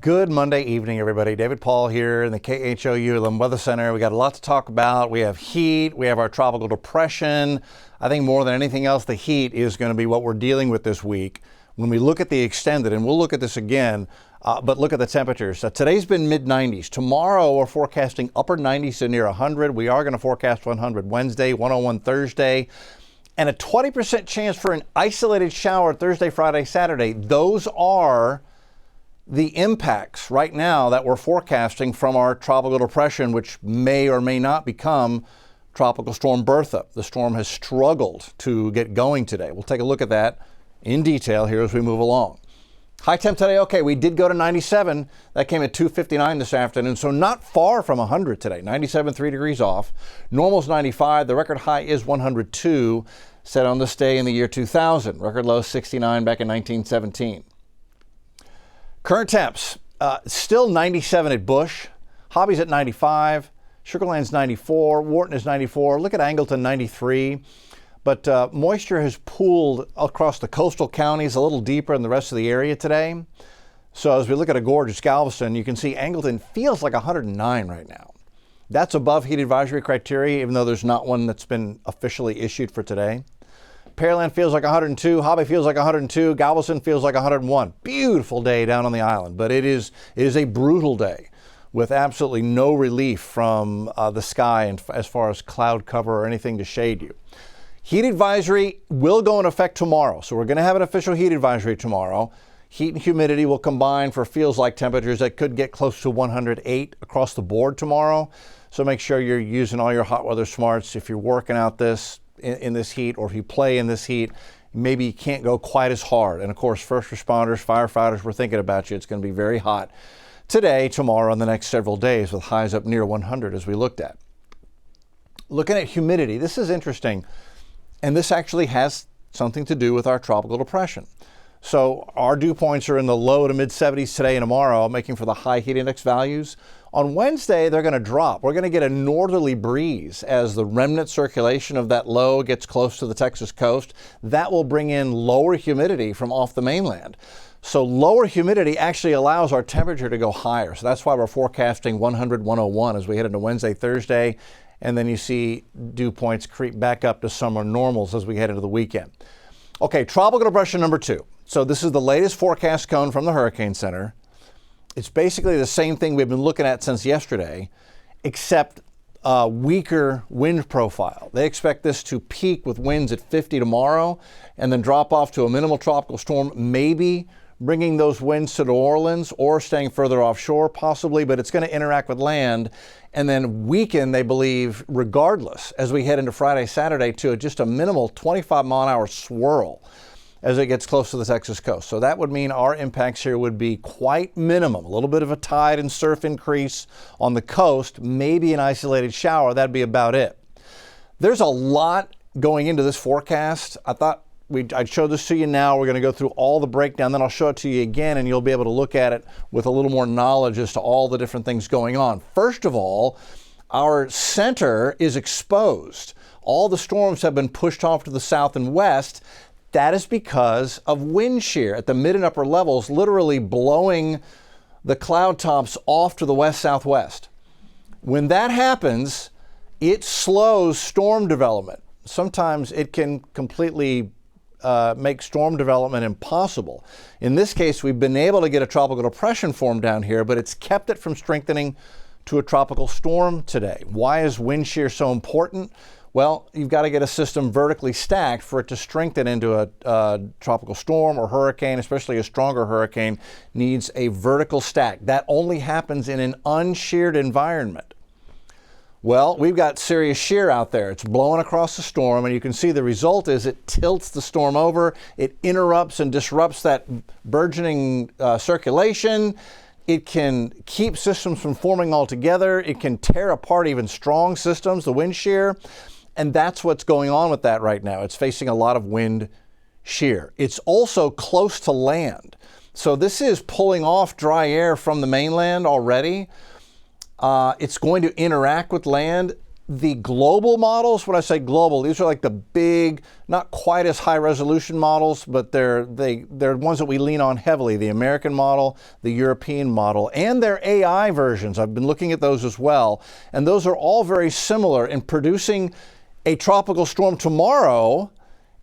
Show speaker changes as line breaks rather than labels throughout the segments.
Good Monday evening, everybody. David Paul here in the KHOU Weather Center. We got a lot to talk about. We have heat. We have our tropical depression. I think more than anything else, the heat is going to be what we're dealing with this week. When we look at the extended, and we'll look at this again, but look at the temperatures. Today's been mid-90s. Tomorrow, we're forecasting upper 90s to near 100. We are going to forecast 100 Wednesday, 101 Thursday, and a 20% chance for an isolated shower Thursday, Friday, Saturday. Those are the impacts right now that we're forecasting from our tropical depression, which may or may not become Tropical Storm Bertha. The storm has struggled to get going today. We'll take a look at that in detail here as we move along. High temp today, okay, we did go to 97. That came at 2:59 this afternoon, so not far from 100 today. 97, 3 degrees off. Normal's 95. The record high is 102, set on this day in the year 2000. Record low 69 back in 1917. Current temps, still 97 at Bush. Hobby's at 95. Sugar Land's 94. Wharton is 94. Look at Angleton, 93. But moisture has pooled across the coastal counties a little deeper in the rest of the area today. So as we look at a gorgeous Galveston, you can see Angleton feels like 109 right now. That's above heat advisory criteria, even though there's not one that's been officially issued for today. Pearland feels like 102. Hobby feels like 102. Galveston feels like 101. Beautiful day down on the island, but it is a brutal day with absolutely no relief from the sky and as far as cloud cover or anything to shade you. Heat advisory will go into effect tomorrow, so we're going to have an official heat advisory tomorrow. Heat and humidity will combine for feels like temperatures that could get close to 108 across the board tomorrow. So make sure you're using all your hot weather smarts if you're working out in this heat, or if you play in this heat, maybe you can't go quite as hard. And of course, first responders, firefighters, we're thinking about you. It's going to be very hot today, tomorrow, and the next several days with highs up near 100 as we looked at. Looking at humidity, this is interesting, and this actually has something to do with our tropical depression. So our dew points are in the low to mid 70s today and tomorrow, making for the high heat index values. On Wednesday, they're going to drop. We're going to get a northerly breeze as the remnant circulation of that low gets close to the Texas coast. That will bring in lower humidity from off the mainland. So lower humidity actually allows our temperature to go higher. So that's why we're forecasting 100, 101 as we head into Wednesday, Thursday. And then you see dew points creep back up to summer normals as we head into the weekend. Okay, tropical depression number 2. So this is the latest forecast cone from the Hurricane Center. It's basically the same thing we've been looking at since yesterday, except a weaker wind profile. They expect this to peak with winds at 50 tomorrow and then drop off to a minimal tropical storm, maybe bringing those winds to New Orleans or staying further offshore possibly, but it's going to interact with land and then weaken, they believe, regardless as we head into Friday, Saturday to just a minimal 25-mile-an-hour swirl as it gets close to the Texas coast. So that would mean our impacts here would be quite minimum. A little bit of a tide and surf increase on the coast, maybe an isolated shower. That'd be about it. There's a lot going into this forecast. I thought I'd show this to you now. We're going to go through all the breakdown, then I'll show it to you again, and you'll be able to look at it with a little more knowledge as to all the different things going on. First of all, our center is exposed. All the storms have been pushed off to the south and west. That is because of wind shear at the mid and upper levels, literally blowing the cloud tops off to the west-southwest. When that happens, it slows storm development. Sometimes it can completely make storm development impossible. In this case, we've been able to get a tropical depression formed down here, but it's kept it from strengthening to a tropical storm today. Why is wind shear so important? Well, you've got to get a system vertically stacked for it to strengthen into a tropical storm or hurricane, especially a stronger hurricane, needs a vertical stack. That only happens in an unsheared environment. Well, we've got serious shear out there. It's blowing across the storm, and you can see the result is it tilts the storm over. It interrupts and disrupts that burgeoning circulation. It can keep systems from forming altogether. It can tear apart even strong systems, the wind shear. And that's what's going on with that right now. It's facing a lot of wind shear. It's also close to land. So this is pulling off dry air from the mainland already. It's going to interact with land. The global models, when I say global, these are like the big, not quite as high resolution models, but they're ones that we lean on heavily. The American model, the European model, and their AI versions. I've been looking at those as well. And those are all very similar in producing a tropical storm tomorrow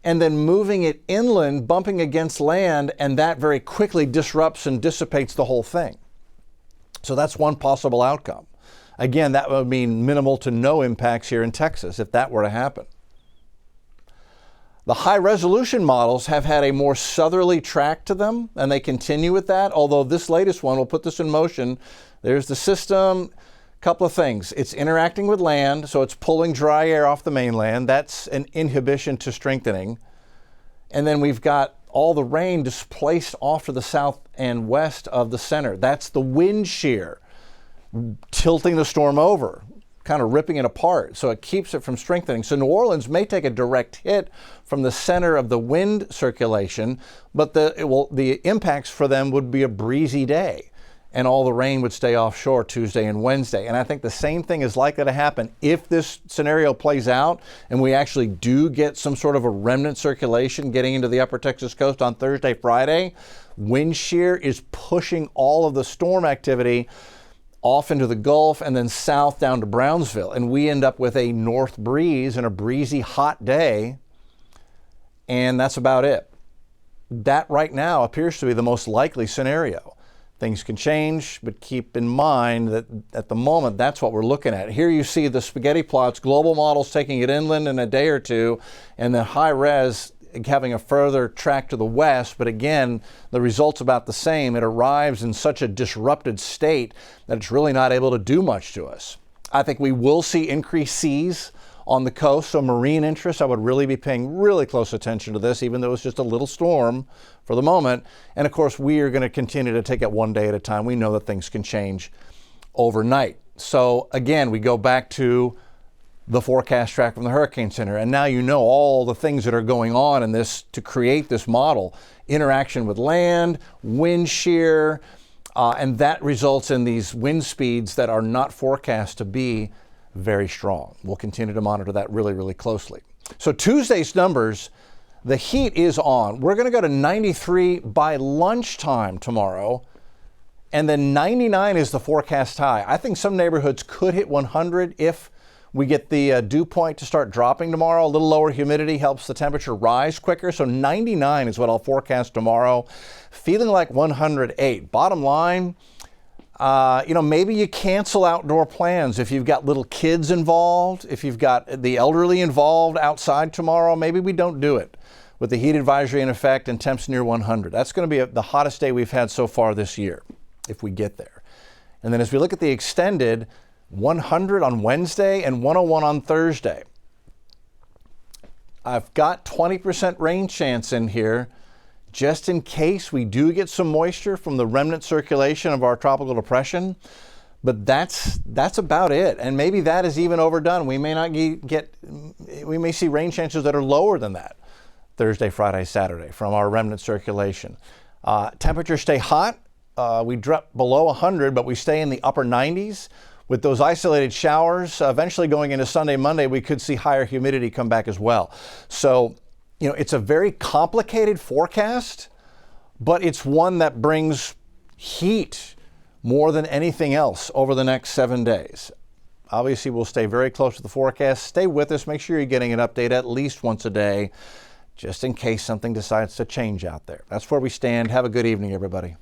and then moving it inland, bumping against land, and that very quickly disrupts and dissipates the whole thing. So that's one possible outcome. Again, that would mean minimal to no impacts here in Texas if that were to happen. The high resolution models have had a more southerly track to them, and they continue with that, although this latest one will put this in motion. There's the system, couple of things. It's interacting with land, so it's pulling dry air off the mainland. That's an inhibition to strengthening. And then we've got all the rain displaced off to the south and west of the center. That's the wind shear, tilting the storm over, kind of ripping it apart, so it keeps it from strengthening. So New Orleans may take a direct hit from the center of the wind circulation, but the impacts for them would be a breezy day, and all the rain would stay offshore Tuesday and Wednesday. And I think the same thing is likely to happen if this scenario plays out and we actually do get some sort of a remnant circulation getting into the upper Texas coast on Thursday, Friday. Wind shear is pushing all of the storm activity off into the Gulf and then south down to Brownsville. And we end up with a north breeze and a breezy hot day. And that's about it. That right now appears to be the most likely scenario. Things can change, but keep in mind that at the moment, that's what we're looking at. Here you see the spaghetti plots, global models taking it inland in a day or two, and the high res having a further track to the west, but again, the result's about the same. It arrives in such a disrupted state that it's really not able to do much to us. I think we will see increased seas on the coast, so marine interests, I would really be paying really close attention to this, even though it's just a little storm for the moment. And of course, we are going to continue to take it one day at a time. We know that things can change overnight. So again, we go back to the forecast track from the Hurricane Center. And now you know all the things that are going on in this to create this model. Interaction with land, wind shear, and that results in these wind speeds that are not forecast to be very strong. We'll continue to monitor that really, really closely. So Tuesday's numbers, the heat is on. We're going to go to 93 by lunchtime tomorrow. And then 99 is the forecast high. I think some neighborhoods could hit 100 if we get the dew point to start dropping tomorrow. A little lower humidity helps the temperature rise quicker. So 99 is what I'll forecast tomorrow. Feeling like 108. Bottom line, maybe you cancel outdoor plans if you've got little kids involved, if you've got the elderly involved outside tomorrow. Maybe we don't do it with the heat advisory in effect and temps near 100. That's going to be the hottest day we've had so far this year, if we get there. And then as we look at the extended, 100 on Wednesday and 101 on Thursday. I've got 20% rain chance in here just in case we do get some moisture from the remnant circulation of our tropical depression. But that's about it. And maybe that is even overdone. We may not we may see rain chances that are lower than that Thursday, Friday, Saturday from our remnant circulation. Temperatures stay hot. We drop below 100, but we stay in the upper 90s. With those isolated showers, eventually going into Sunday, Monday, we could see higher humidity come back as well. So, it's a very complicated forecast, but it's one that brings heat more than anything else over the next 7 days. Obviously, we'll stay very close to the forecast. Stay with us. Make sure you're getting an update at least once a day, just in case something decides to change out there. That's where we stand. Have a good evening, everybody.